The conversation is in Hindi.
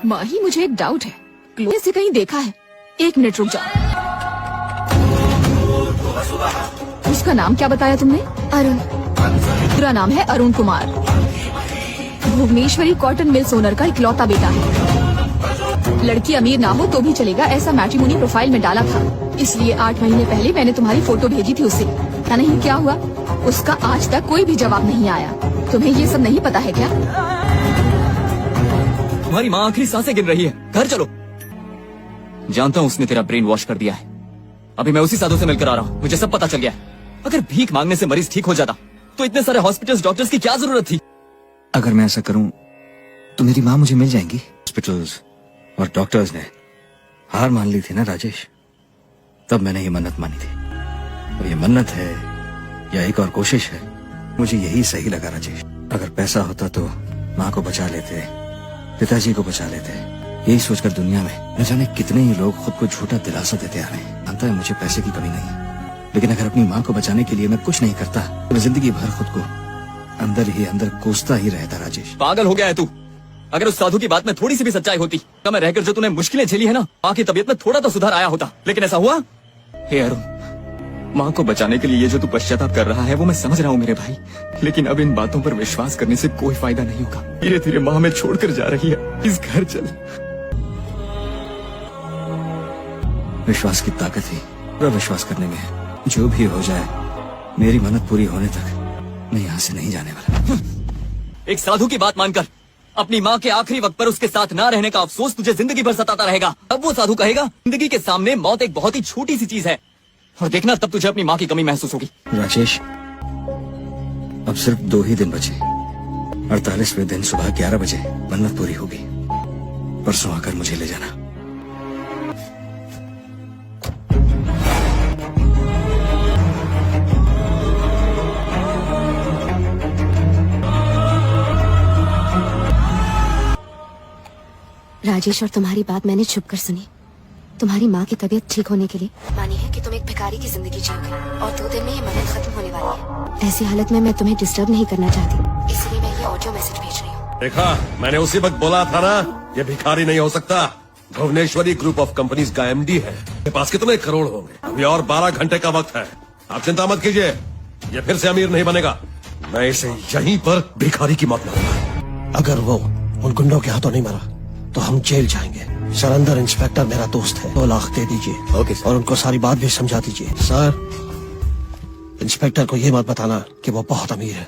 माही, मुझे एक डाउट है, क्लोज से कहीं देखा है। 1 मिनट रुक जाओ। उसका नाम क्या बताया तुमने? अरुण। पूरा नाम है Arun Kumar. Bhuvaneshwari cotton mills owner का इकलौता बेटा है। लड़की अमीर ना हो तो भी चलेगा, ऐसा मैट्रिमोनी प्रोफाइल में डाला था। इसलिए 8 महीने पहले मैंने तुम्हारी फोटो भेजी थी उसे। क्या नहीं, क्या हुआ? उसका आज तक कोई भी जवाब नहीं आया। तुम्हें ये सब नहीं पता है क्या? तुम्हारी माँ आखिरी सांसें गिन रही है, घर चलो। जानता हूँ उसने तेरा ब्रेन वॉश कर दिया है। अभी मैं उसी साधु से मिलकर आ रहा हूँ, मुझे सब पता चल गया है। अगर भीख मांगने से मरीज ठीक हो जाता तो इतने सारे हॉस्पिटल्स डॉक्टर्स की क्या जरूरत थी? अगर मैं ऐसा करूं तो मेरी माँ मुझे मिल जाएंगी। हॉस्पिटल्स और डॉक्टर्स ने हार मान ली थी ना राजेश, तब मैंने ये मन्नत मानी थी। और ये मन्नत है या एक और कोशिश है, मुझे यही सही लगा राजेश। अगर पैसा होता तो माँ को बचा लेते, पिताजी को बचा लेते। यही सोचकर दुनिया में न जाने कितने ही लोग खुद को झूठा दिलासा देते आ रहे हैं। जानता है मुझे पैसे की कमी नहीं है, लेकिन अगर अपनी माँ को बचाने के लिए मैं कुछ नहीं करता तो मैं जिंदगी भर खुद को अंदर ही अंदर कोसता ही रहता। राजेश, पागल हो गया है तू। अगर उस साधु की बात में थोड़ी सी भी सच्चाई होती तो मैं रहकर जो तूने मुश्किलें झेली है ना, माँ की तबीयत में थोड़ा तो सुधार आया होता, लेकिन ऐसा हुआ? हे अरुण, माँ को बचाने के लिए ये जो तू पश्चाताप कर रहा है वो मैं समझ रहा हूँ मेरे भाई, लेकिन अब इन बातों पर विश्वास करने से कोई फायदा नहीं होगा। धीरे धीरे माँ में छोड़कर जा रही है, इस घर चल। विश्वास की ताकत ही पूरा विश्वास करने में है। जो भी हो जाए, मेरी मन्नत पूरी होने तक मैं यहाँ से नहीं जाने वाला। एक साधु की बात मानकर अपनी माँ के आखिरी वक्त पर उसके साथ ना रहने का अफसोस तुझे जिंदगी भर सताता रहेगा। अब वो साधु कहेगा जिंदगी के सामने मौत एक बहुत ही छोटी सी चीज है, और देखना तब तुझे अपनी माँ की कमी महसूस होगी। राजेश, अब सिर्फ 2 ही दिन बचे। 48वें दिन सुबह 11 बजे मन्नत पूरी होगी। परसों आकर मुझे ले जाना। राजेश, और तुम्हारी बात मैंने छुप कर सुनी। तुम्हारी माँ की तबीयत ठीक होने के लिए मानी है कि तुम एक भिखारी की जिंदगी जियोगे, और 2 दिन में ये मन्नत खत्म होने वाली है। ऐसी हालत में मैं तुम्हें डिस्टर्ब नहीं करना चाहती, इसलिए मैं ये ऑडियो मैसेज भेज रही हूँ। देखा, मैंने उसी वक्त बोला था ना, ये भिखारी नहीं हो सकता। भुवनेश्वरी ग्रुप ऑफ कंपनीज का एमडी है, मेरे पास कितने करोड़ होंगे। अभी और 12 घंटे का वक्त है, आप चिंता मत कीजिए, ये फिर से अमीर नहीं बनेगा। मैं इसे यहीं पर भिखारी की मौत मारूंगा। अगर वो उन गुंडों के हाथों नहीं मरा तो हम जेल जाएंगे। सरंदर इंस्पेक्टर मेरा दोस्त है, 2 लाख दे दीजिए। Okay sir. और उनको सारी बात भी समझा दीजिए। सर, इंस्पेक्टर को ये मत बताना कि वो बहुत अमीर है।